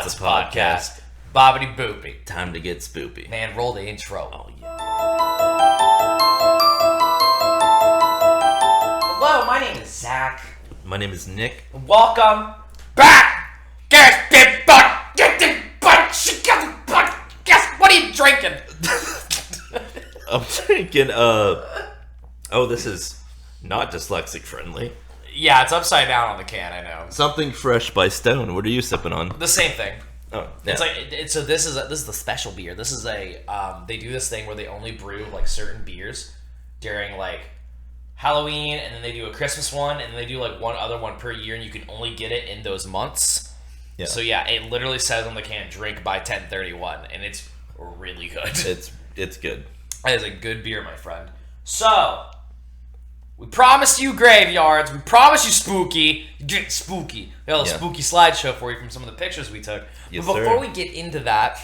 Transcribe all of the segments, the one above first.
it's a podcast. Bobbity boopy. Time to get spoopy. Man, roll the intro. Oh, yeah. Hello, my name is Zach. My name is Nick. Welcome back. Get the butt. Get the butt. Get the butt. Guess what are you drinking? I'm drinking, this is not dyslexic friendly. Yeah, it's upside down on the can, I know. Something fresh by Stone. What are you sipping on? The same thing. Oh, yeah. It's like so. This is the special beer. This is a they do this thing where they only brew like certain beers during like Halloween, and then they do a Christmas one, and then they do like one other one per year, and you can only get it in those months. Yeah. So yeah, it literally says on the can, "Drink by 10/31," and it's really good. It's good. It is a good beer, my friend. So we promised you graveyards. We promised you spooky. You get spooky. We got a spooky slideshow for you from some of the pictures we took. Yes, but before we get into that,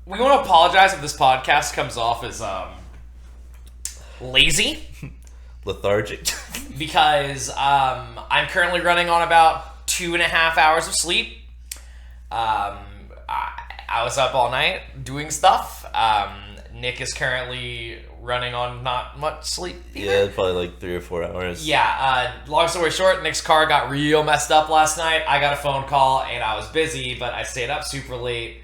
we want to apologize if this podcast comes off as lazy. Lethargic. Because I'm currently running on about 2.5 hours of sleep. I was up all night doing stuff. Nick is currently running on not much sleep either. Yeah, probably like 3 or 4 hours. Yeah, long story short, Nick's car got real messed up last night. I got a phone call and I was busy, but I stayed up super late,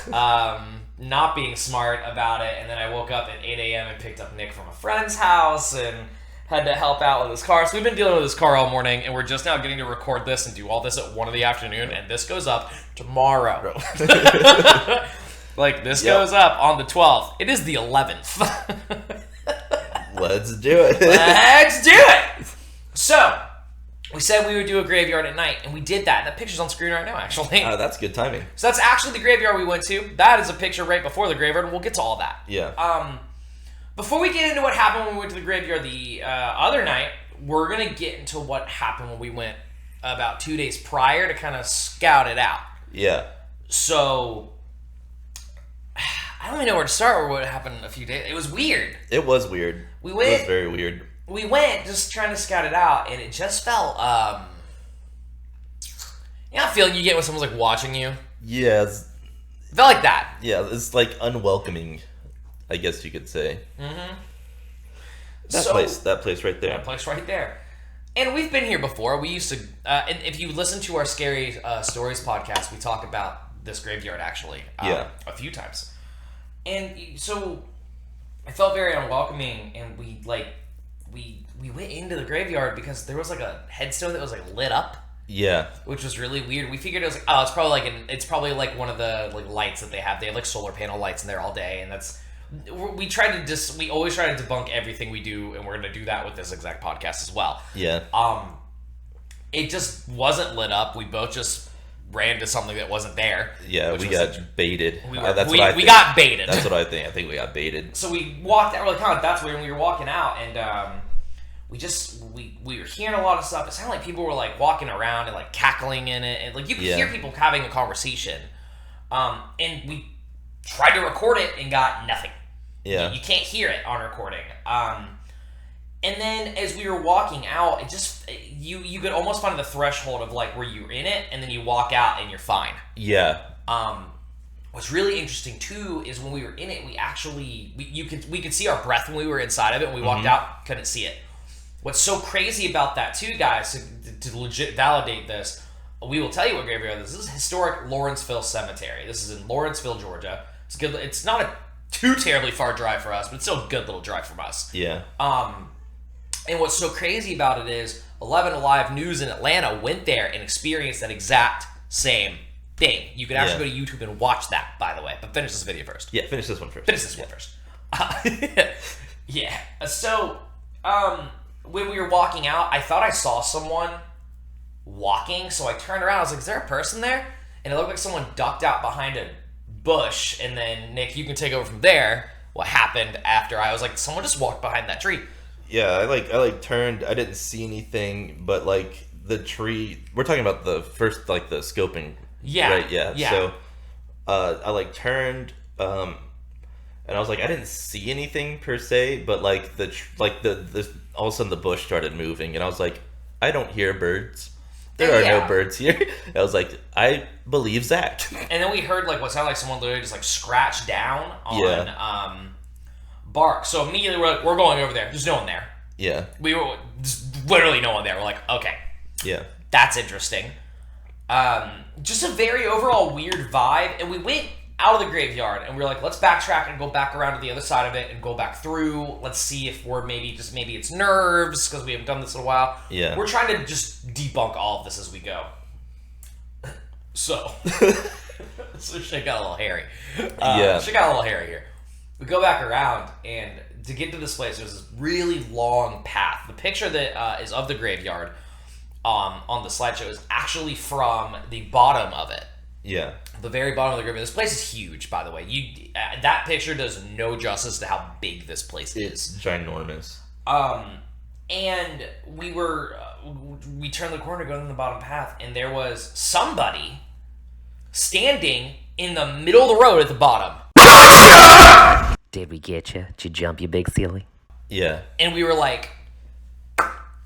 not being smart about it. And then I woke up at 8 a.m. and picked up Nick from a friend's house and had to help out with his car. So we've been dealing with his car all morning, and we're just now getting to record this and do all this at 1 in the afternoon, and this goes up tomorrow. Like, this goes up on the 12th. It is the 11th. Let's do it. Let's do it! So, we said we would do a graveyard at night, and we did that. That picture's on screen right now, actually. That's good timing. So that's actually the graveyard we went to. That is a picture right before the graveyard, and we'll get to all that. Yeah. Before we get into what happened when we went to the graveyard the other night, we're going to get into what happened when we went about 2 days prior to kind of scout it out. Yeah. So, I don't even know where to start or what happened a few days. It was weird. It was weird. It was very weird. We went just trying to scout it out, and it just felt, you know, feeling you get when someone's like watching you? Yeah. It felt like that. Yeah, it's like unwelcoming, I guess you could say. Mm-hmm. That place right there. That place right there. And we've been here before. We used to, and if you listen to our Scary Stories podcast, we talk about this graveyard actually a few times. And so it felt very unwelcoming, and we went into the graveyard because there was like a headstone that was like lit up. Yeah. Which was really weird. We figured it was like, it's probably like one of the like lights that they have. They have like solar panel lights in there all day, and that's. We always try to debunk everything we do, and we're going to do that with this exact podcast as well. Yeah. It just wasn't lit up. We both just ran to something that wasn't there. Yeah, we got baited. We got baited. That's what I think. I think we got baited. So we walked out. We're like, oh, that's weird. And we were walking out, and we were hearing a lot of stuff. It sounded like people were like walking around and like cackling in it, and like you could hear people having a conversation. And we tried to record it and got nothing. Yeah. You can't hear it on recording. And then as we were walking out, it just you could almost find the threshold of like where you're in it, and then you walk out and you're fine. Yeah. What's really interesting too is when we were in it, we could see our breath when we were inside of it. When we walked out, couldn't see it. What's so crazy about that too, guys, to legit validate this, we will tell you what graveyard this is. This is historic Lawrenceville Cemetery. This is in Lawrenceville, Georgia. It's good. It's not a too terribly far drive for us, but it's still a good little drive from us. Yeah. And what's so crazy about it is 11 Alive News in Atlanta went there and experienced that exact same thing. You can actually go to YouTube and watch that, by the way. But finish this video first. Yeah, finish this one first. Yeah. So, when we were walking out, I thought I saw someone walking, so I turned around. I was like, is there a person there? And it looked like someone ducked out behind a bush. And then, Nick, you can take over from there. What happened after I was like, someone just walked behind that tree. Yeah, I turned. I didn't see anything, but like the tree. We're talking about the first, like the scoping. Yeah. Right. Yeah. So, I turned, and I was like, I didn't see anything per se, but like the all of a sudden the bush started moving, and I was like, I don't hear birds. There are no birds here. I was like, I believe Zach. And then we heard like what sounded like someone literally just like scratch down on bark. So immediately we're going over there. There's no one there. Yeah. We were literally no one there. We're like, okay. Yeah. That's interesting. Just a very overall weird vibe. And we went out of the graveyard and we were like, let's backtrack and go back around to the other side of it and go back through. Let's see if we're maybe it's nerves because we haven't done this in a while. Yeah. We're trying to just debunk all of this as we go. So shit got a little hairy. Shit got a little hairy here. We go back around, and to get to this place, there's this really long path. The picture that is of the graveyard on the slideshow is actually from the bottom of it. Yeah. The very bottom of the graveyard. This place is huge, by the way. That picture does no justice to how big this place is. It's ginormous. And we turned the corner going to the bottom path, and there was somebody standing in the middle of the road at the bottom. Did we get you? Did you jump, you big silly? Yeah. And we were like,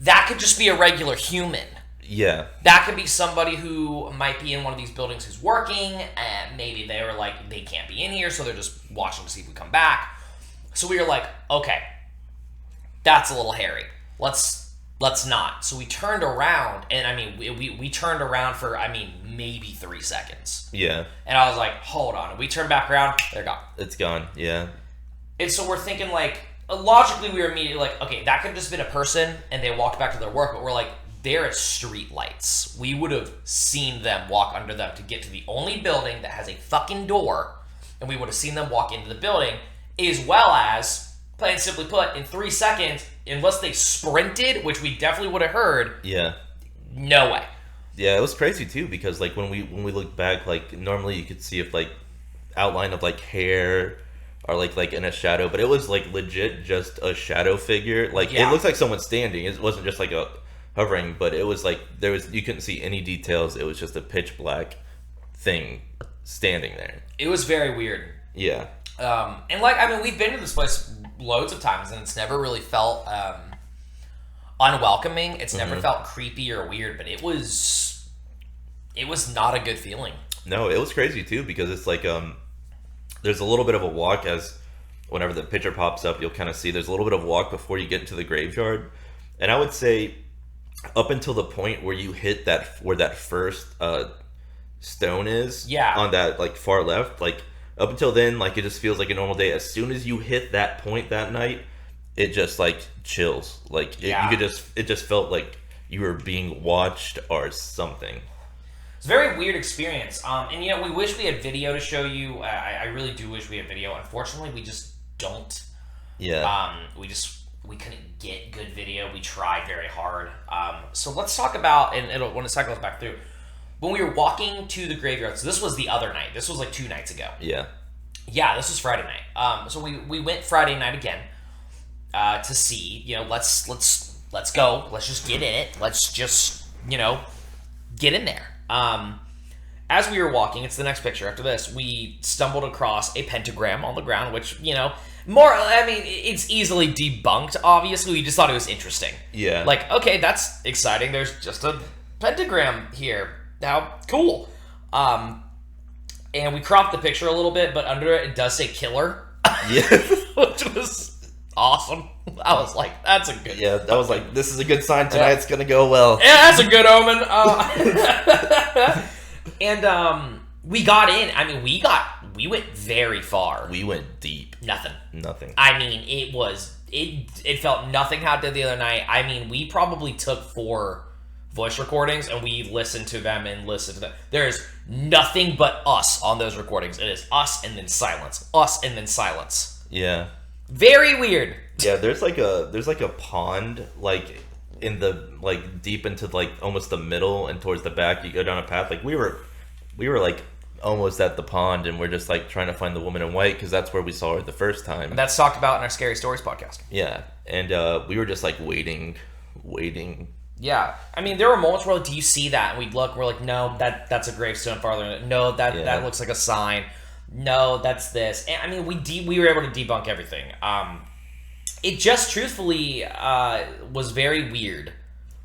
that could just be a regular human. Yeah. That could be somebody who might be in one of these buildings who's working, and maybe they were like, they can't be in here, so they're just watching to see if we come back. So we were like, okay, that's a little hairy. Let's not. So we turned around, and I mean, we turned around for, maybe 3 seconds. Yeah. And I was like, hold on. And we turned back around, they're gone. It's gone, yeah. And so we're thinking, like, logically we were immediately like, okay, that could have just been a person, and they walked back to their work, but we're like, there are street lights. We would have seen them walk under them to get to the only building that has a fucking door, and we would have seen them walk into the building, as well as, plain simply put, in 3 seconds, unless they sprinted, which we definitely would have heard. Yeah. No way. Yeah, it was crazy too because like when we look back, like normally you could see if like outline of like hair or like in a shadow, but it was like legit just a shadow figure. Like it looked like someone standing. It wasn't just like a hovering, but it was like you couldn't see any details. It was just a pitch black thing standing there. It was very weird. Yeah. And like we've been to this place loads of times, and it's never really felt unwelcoming. It's never felt creepy or weird, but it was not a good feeling. No, it was crazy too because it's like there's a little bit of a walk as whenever the picture pops up, you'll kind of see there's a little bit of walk before you get into the graveyard, and I would say up until the point where you hit where that first stone is, on that like far left, like up until then, like it just feels like a normal day. As soon as you hit that point that night, it just like chills. Like it just felt like you were being watched or something. It's a very weird experience. And we wish we had video to show you. I really do wish we had video. Unfortunately, we just don't. Yeah. We couldn't get good video. We tried very hard. So let's talk about, and when it cycles back through, when we were walking to the graveyard. So this was the other night. This was like 2 nights ago. Yeah. Yeah, this was Friday night. So we went Friday night again to see. Let's go. Let's just get in it. Let's just get in there. As we were walking, it's the next picture after this, we stumbled across a pentagram on the ground, which, it's easily debunked, obviously. We just thought it was interesting. Yeah. Like, okay, that's exciting. There's just a pentagram here. How cool. And we cropped the picture a little bit, but under it does say killer. Yeah. Which was awesome. I was like, that's a good... Yeah, that was like, this is a good sign tonight. It's going to go well. Yeah, that's a good omen. And we got in. We went very far. We went deep. Nothing. It felt nothing how it did the other night. We probably took 4 voice recordings and we listened to them and listened to them. There's nothing but us on those recordings. It is us and then silence. Us and then silence. Yeah. Very weird. Yeah, there's like a pond like in the like deep into like almost the middle and towards the back you go down a path. Like we were like almost at the pond and we're just like trying to find the woman in white because that's where we saw her the first time. And that's talked about in our Scary Stories podcast. Yeah. And we were just like waiting. Yeah. There were moments where, like, do you see that? And we'd look, we're like, no, that's a gravestone farther. No, that looks like a sign. No, that's this. And we were able to debunk everything. It just truthfully was very weird.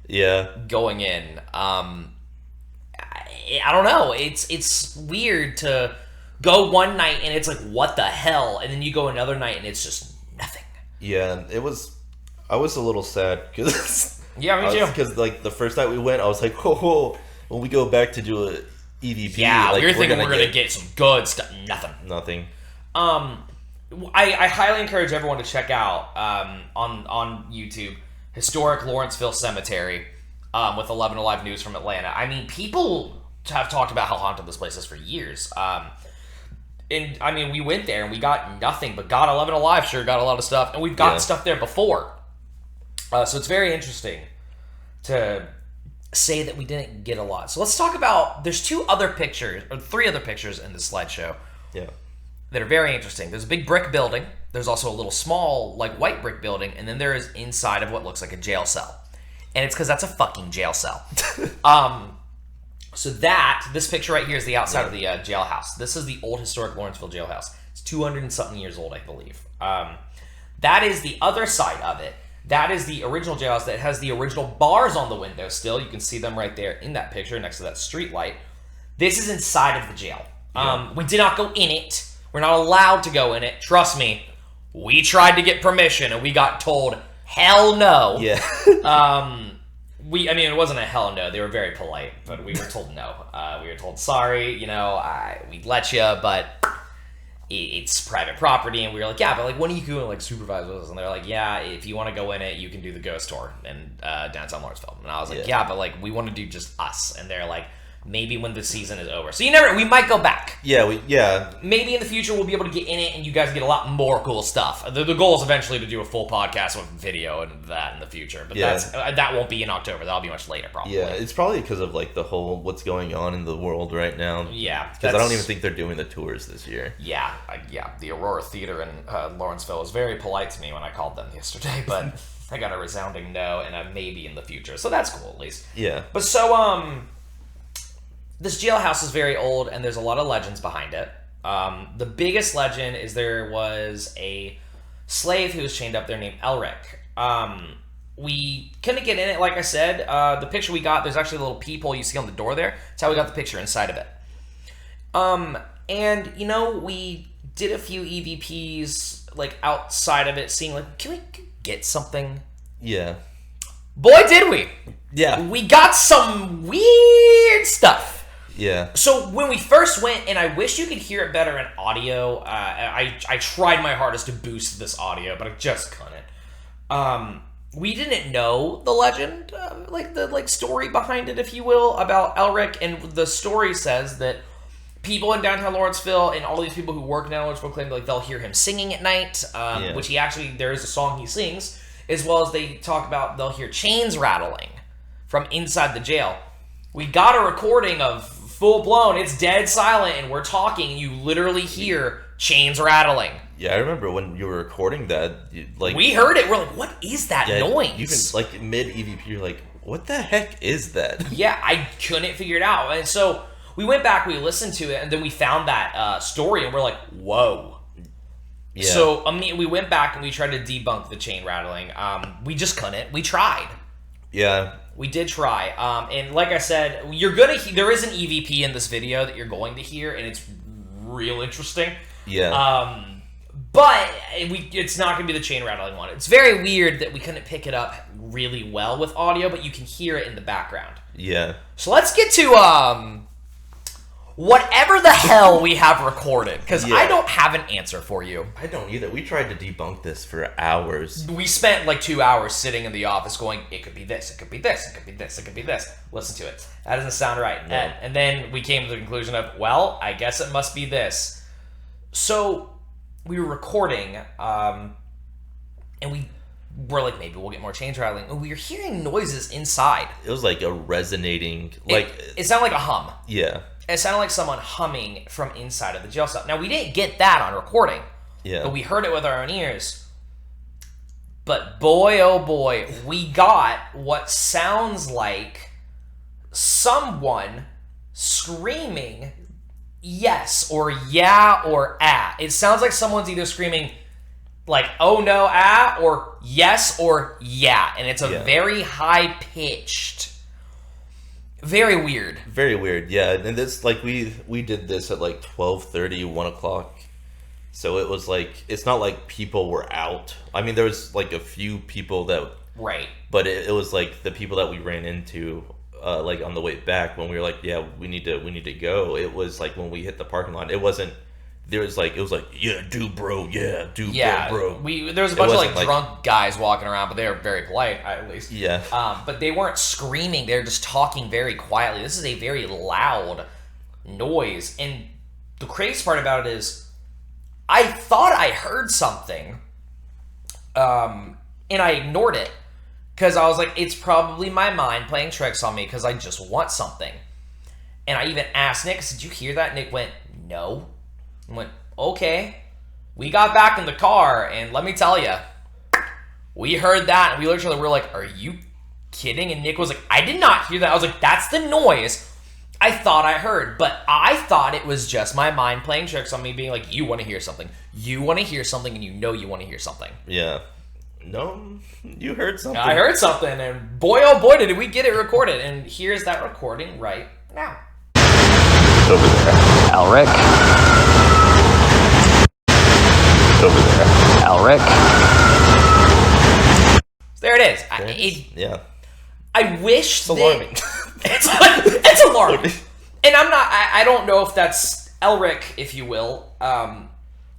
Yeah. Going in. I don't know. It's weird to go one night and it's like, what the hell? And then you go another night and it's just nothing. Yeah, it was. I was a little sad because yeah, me too. Because like the first night we went, I was like, oh, when we go back to do a EVP, yeah, like, we were thinking we're gonna get some good stuff. Nothing. I highly encourage everyone to check out on YouTube historic Lawrenceville Cemetery with 11 Alive News from Atlanta. I mean, people have talked about how haunted this place is for years. And I mean, we went there and we got nothing, but God 11 Alive sure got a lot of stuff, and we've gotten stuff there before. So it's very interesting to say that we didn't get a lot. So let's talk about, there's 3 other pictures in this slideshow. Yeah. That are very interesting. There's a big brick building. There's also a little small, like, white brick building, and then there is inside of what looks like a jail cell. And it's because that's a fucking jail cell. So this picture right here is the outside of the jailhouse. This is the old historic Lawrenceville jailhouse. It's 200 and something years old, I believe. That is the other side of it. That is the original jailhouse that has the original bars on the window still. You can see them right there in that picture next to that street light. This is inside of the jail. We did not go in it. We're not allowed to go in it. Trust me. We tried to get permission and we got told, hell no. Yeah. It wasn't a hell no. They were very polite, but we were told no. We were told, sorry, we'd let you, but it's private property. And we were like, yeah, but like, when are you going to like supervise with us? And they're like, yeah, if you want to go in it, you can do the ghost tour in downtown Lawrenceville. And I was like, yeah, but like, we want to do just us. And they're like, maybe when the season is over. So we might go back. Yeah. Maybe in the future we'll be able to get in it and you guys get a lot more cool stuff. The goal is eventually to do a full podcast with video and that in the future. But that won't be in October. That'll be much later probably. Yeah, it's probably because of like the whole what's going on in the world right now. Yeah. Because I don't even think they're doing the tours this year. Yeah. The Aurora Theater in Lawrenceville was very polite to me when I called them yesterday, but I got a resounding no and a maybe in the future. So that's cool at least. Yeah. But so, this jailhouse is very old, and there's a lot of legends behind it. The biggest legend is there was a slave who was chained up there named Elric. We couldn't get in it, like I said. The picture we got, there's actually a little peephole you see on the door there. That's how we got the picture inside of it. And, we did a few EVPs, like, outside of it, seeing, like, can we get something? Yeah. Boy, did we! Yeah. We got some weird stuff. Yeah. So when we first went, and I wish you could hear it better in audio, I tried my hardest to boost this audio, but I just couldn't. We didn't know the legend, the story behind it, if you will, about Elric, and the story says that people in downtown Lawrenceville and all these people who work in downtown Lawrenceville claim that they'll hear him singing at night, which he actually, there is a song he sings, as well as they talk about they'll hear chains rattling from inside the jail. We got a recording of full blown, it's dead silent, and we're talking, and you literally hear chains rattling. Yeah, I remember when you were recording that, we heard it, we're like, what is that noise? Even like mid EVP, you're like, what the heck is that? Yeah, I couldn't figure it out. And so we went back, we listened to it, and then we found that story, and we're like, whoa. Yeah. So we went back and we tried to debunk the chain rattling. We just couldn't. We tried. Yeah. We did try. And like I said, there is an EVP in this video that you're going to hear, and it's real interesting. Yeah. But it's not going to be the chain rattling one. It's very weird that we couldn't pick it up really well with audio, but you can hear it in the background. Yeah. So let's get to whatever the hell we have recorded, because I don't have an answer for you. I don't either. We tried to debunk this for hours. We spent like 2 hours sitting in the office going, it could be this, it could be this, it could be this, it could be this. Listen to it. That doesn't sound right. No. And then we came to the conclusion of, well, I guess it must be this. So we were recording, and we were like, maybe we'll get more chains rattling. And we were hearing noises inside. It was like a resonating, it sounded like a hum. Yeah. It sounded like someone humming from inside of the jail cell. Now, we didn't get that on recording. Yeah. But we heard it with our own ears. But boy, oh boy, we got what sounds like someone screaming yes or yeah or ah. It sounds like someone's either screaming like, oh no, ah, or yes or yeah. And it's a very high-pitched, Very weird. Very weird, yeah. And this, like, we did this at like 12:30, 1 o'clock. So it was like, it's not like people were out. I mean, there was like a few people that... Right. But it was like the people that we ran into, like on the way back when we were like, yeah, we need to go. It was like when we hit the parking lot, it wasn't... It was like, yeah, bro. There was a bunch of like drunk guys walking around, but they were very polite, at least. Yeah. But they weren't screaming; they were just talking very quietly. This is a very loud noise, and the crazy part about it is, I thought I heard something, and I ignored it because I was like, it's probably my mind playing tricks on me because I just want something. And I even asked Nick, "Did you hear that?" Nick went, "No." I went, okay. We got back in the car, and let me tell you, we heard that, and we looked at each other, we were like, are you kidding? And Nick was like, I did not hear that. I was like, that's the noise I thought I heard, but I thought it was just my mind playing tricks on me, being like, you want to hear something. You want to hear something, and you know you want to hear something. Yeah. No, you heard something. I heard something, and boy, oh boy, did we get it recorded. And here's that recording right now. Over there, Alric. Over there, Alric. There it is. Yeah. I wish it's alarming. It's alarming. And I don't know if that's Elric, if you will.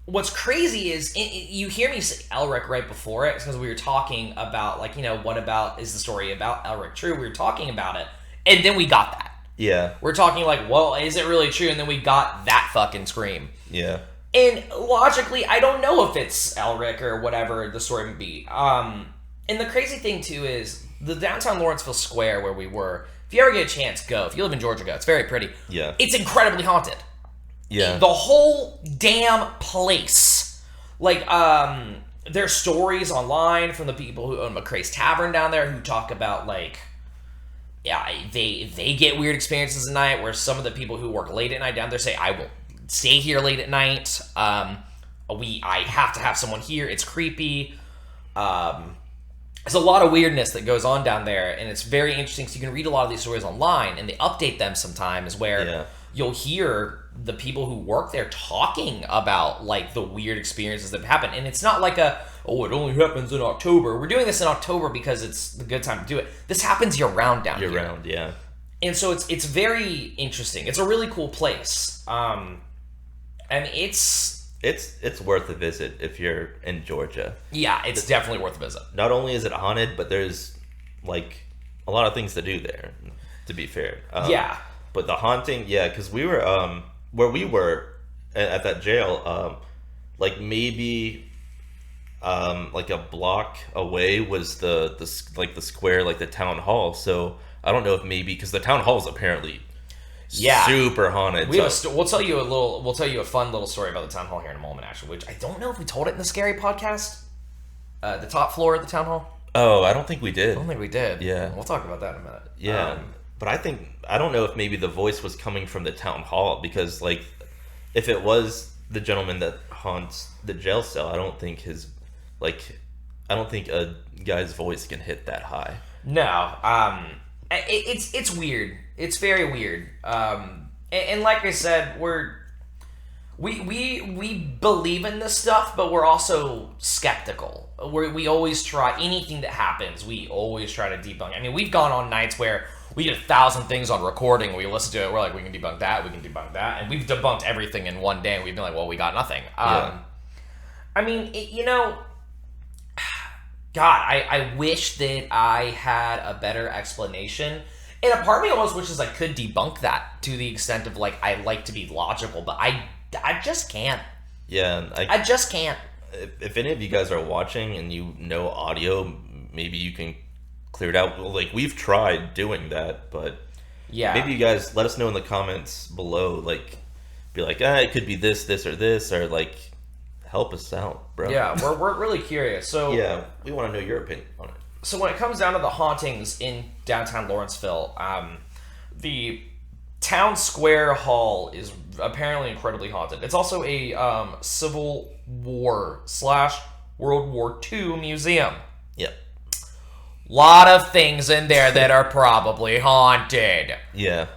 What's crazy is you hear me say Elric right before it because we were talking about, like, you know, what about is the story about Elric true? We were talking about it, and then we got that. Yeah. We're talking like, well, is it really true? And then we got that fucking scream. Yeah. And logically, I don't know if it's Elric or whatever the story would be. And the crazy thing, too, is the downtown Lawrenceville Square where we were, if you ever get a chance, go. If you live in Georgia, go. It's very pretty. Yeah. It's incredibly haunted. Yeah. The whole damn place. Like, there's stories online from the people who own McCrae's Tavern down there who talk about, like, yeah, they get weird experiences at night where some of the people who work late at night down there say, I will stay here late at night. I have to have someone here. It's creepy. There's a lot of weirdness that goes on down there, and it's very interesting. So you can read a lot of these stories online, and they update them sometimes where you'll hear the people who work there talking about, like, the weird experiences that happen. And it's not like it only happens in October. We're doing this in October because it's the good time to do it. This happens year-round down here. Year-round, yeah. And so it's very interesting. It's a really cool place. I mean, It's worth a visit if you're in Georgia. Yeah, it's definitely worth a visit. Not only is it haunted, but there's, like, a lot of things to do there, to be fair. Yeah. But the haunting, yeah, because we were, where we were at that jail, like, maybe, like, a block away was the square, like, the town hall. So I don't know if maybe, because the town hall is apparently super haunted. We'll tell you a fun little story about the town hall here in a moment, actually, which I don't know if we told it in the Scary podcast. The top floor of the town hall. Oh, I don't think we did. I don't think we did. Yeah. We'll talk about that in a minute. Yeah. But I don't know if maybe the voice was coming from the town hall, because, like, if it was the gentleman that haunts the jail cell, I don't think a guy's voice can hit that high. No. It's weird. It's very weird. And like I said, we believe in this stuff, but we're also skeptical. We always try anything that happens. We always try to debunk. I mean, we've gone on nights where we get 1,000 things on recording. We listen to it. We're like, we can debunk that. We can debunk that, and we've debunked everything in one day. And we've been like, well, we got nothing. I mean, God, I wish that I had a better explanation. And a part of me almost wishes I could debunk that to the extent of, like, I like to be logical, but I just can't. Yeah. I just can't. If any of you guys are watching and you know audio, maybe you can clear it out. Like, we've tried doing that, but yeah, maybe you guys let us know in the comments below. Like, be like, it could be this, or this, or, like, help us out, bro. Yeah, we're really curious. So yeah, we want to know your opinion on it. So when it comes down to the hauntings in downtown Lawrenceville, the Town Square Hall is apparently incredibly haunted. It's also a Civil War / World War II museum. Yep. Lot of things in there that are probably haunted. Yeah.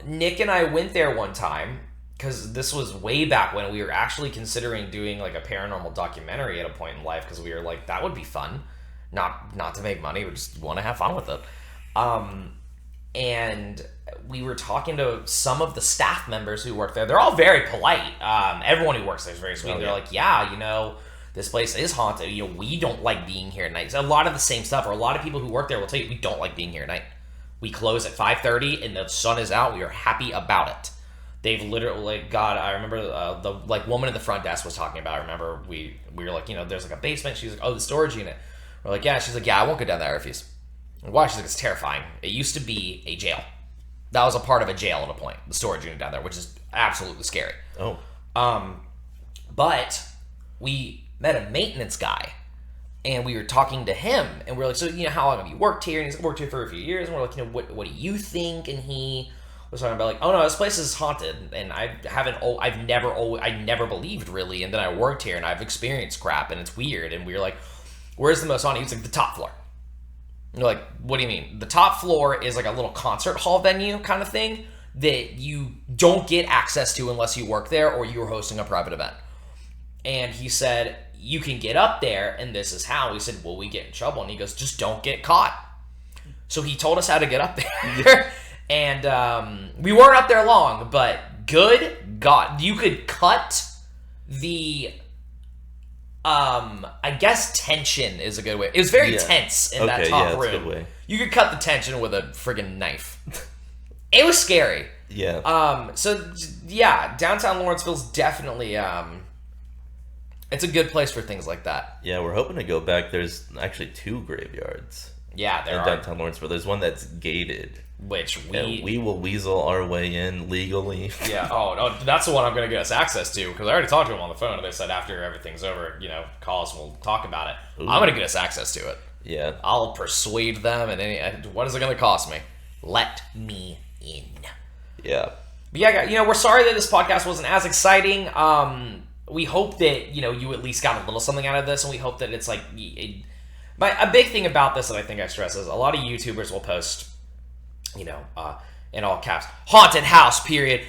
Nick and I went there one time because this was way back when we were actually considering doing like a paranormal documentary at a point in life because we were like, that would be fun. Not to make money, we just want to have fun with it. And we were talking to some of the staff members who work there. They're all very polite. Everyone who works there is very sweet. They're like, yeah, this place is haunted. We don't like being here at night. So a lot of the same stuff, or a lot of people who work there will tell you, we don't like being here at night. We close at 5:30 and the sun is out. We are happy about it. They've literally I remember the woman at the front desk was talking about. I remember we were like, there's like a basement. She's like, oh, the storage unit. We're like, yeah. She's like, yeah, I won't go down there. I refuse. Why? She's like, it's terrifying. It used to be a jail. That was a part of a jail at a point. The storage unit down there, which is absolutely scary. Oh. But we met a maintenance guy, and we were talking to him, and we're like, so how long have you worked here? And he's worked here for a few years, and we're like, what do you think? And he was talking about like, oh no, this place is haunted, and I never believed really, and then I worked here, and I've experienced crap, and it's weird. And we were like, where's the most haunted? He's like, the top floor. And we're like, what do you mean? The top floor is like a little concert hall venue kind of thing that you don't get access to unless you work there or you're hosting a private event. And he said, you can get up there, and this is how. We said, will we get in trouble? And he goes, just don't get caught. So he told us how to get up there. And we weren't up there long, but good God, you could cut the, I guess tension is a good way. It was very tense in that top room. That's a good way. You could cut the tension with a friggin' knife. It was scary. Yeah. So yeah, downtown Lawrenceville's definitely, it's a good place for things like that. Yeah, we're hoping to go back. There's actually 2 graveyards. Yeah, there in are. Downtown Lawrenceville. There's one that's gated. Which we will weasel our way in legally. Yeah. Oh, no, that's the one I'm going to get us access to, because I already talked to them on the phone, and they said after everything's over, call us and we'll talk about it. Ooh. I'm going to get us access to it. Yeah. I'll persuade them, and what is it going to cost me? Let me in. Yeah. But yeah, we're sorry that this podcast wasn't as exciting. We hope that, you at least got a little something out of this, and we hope that it's like... a big thing about this that I think I stress is a lot of YouTubers will post, in all caps, haunted house, period,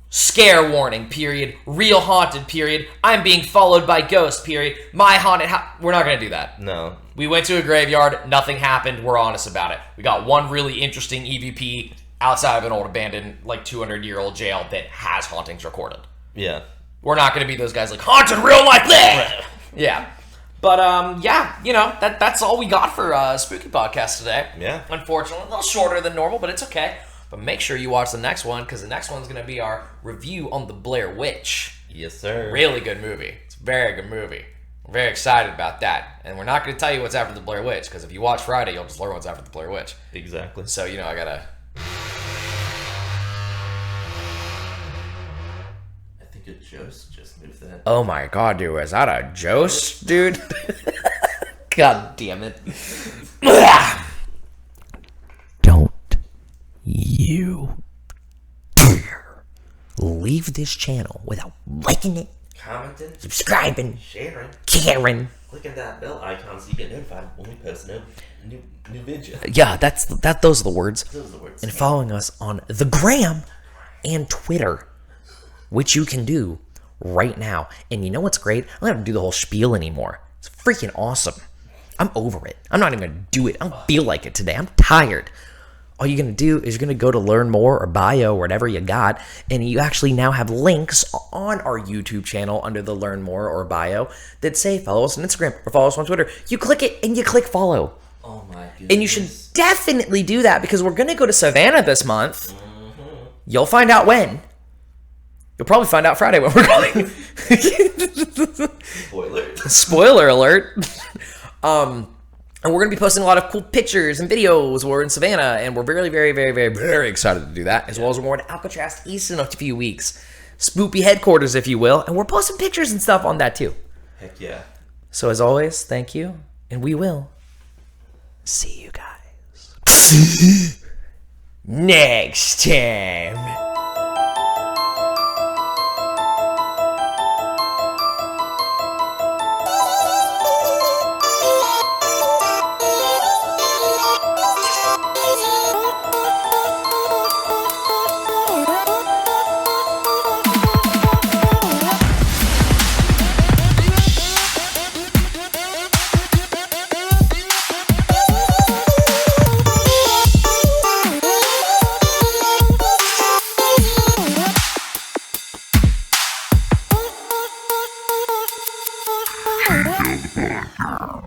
scare warning, period, real haunted, period, I'm being followed by ghosts, period, my haunted house. We're not going to do that. No. We went to a graveyard, nothing happened, we're honest about it. We got one really interesting EVP outside of an old abandoned, 200-year-old jail that has hauntings recorded. Yeah. We're not going to be those guys like, haunted real life, bleh! Yeah. But, that's all we got for Spooky Podcast today. Yeah. Unfortunately, a little shorter than normal, but it's okay. But make sure you watch the next one, because the next one's going to be our review on The Blair Witch. Yes, sir. Really good movie. It's a very good movie. We're very excited about that. And we're not going to tell you what's after The Blair Witch, because if you watch Friday, you'll just learn what's after The Blair Witch. Exactly. So, I got to... A Jost just moved that. Oh my God, dude, is that a Jost, dude? God damn it. Don't you dare leave this channel without liking it, commenting, subscribing, sharing, clicking that bell icon so you get notified when we post new video. Yeah, those are the words. Those are the words. And following us on the gram and Twitter, which you can do right now. And you know what's great? I don't have to do the whole spiel anymore. It's freaking awesome. I'm over it. I'm not even going to do it. I don't feel like it today. I'm tired. All you're going to do is you're going to go to Learn More or Bio or whatever you got, and you actually now have links on our YouTube channel under the Learn More or Bio that say follow us on Instagram or follow us on Twitter. You click it and you click follow. Oh my goodness. And you should definitely do that, because we're going to go to Savannah this month. Mm-hmm. You'll find out when. You'll probably find out Friday when we're going. Spoiler alert. And we're going to be posting a lot of cool pictures and videos. We're in Savannah, and we're very, very, very, very, very excited to do that, as well as we're going to Alcatraz East in a few weeks. Spoopy headquarters, if you will. And we're posting pictures and stuff on that, too. Heck yeah. So, as always, thank you, and we will see you guys next time. Bye.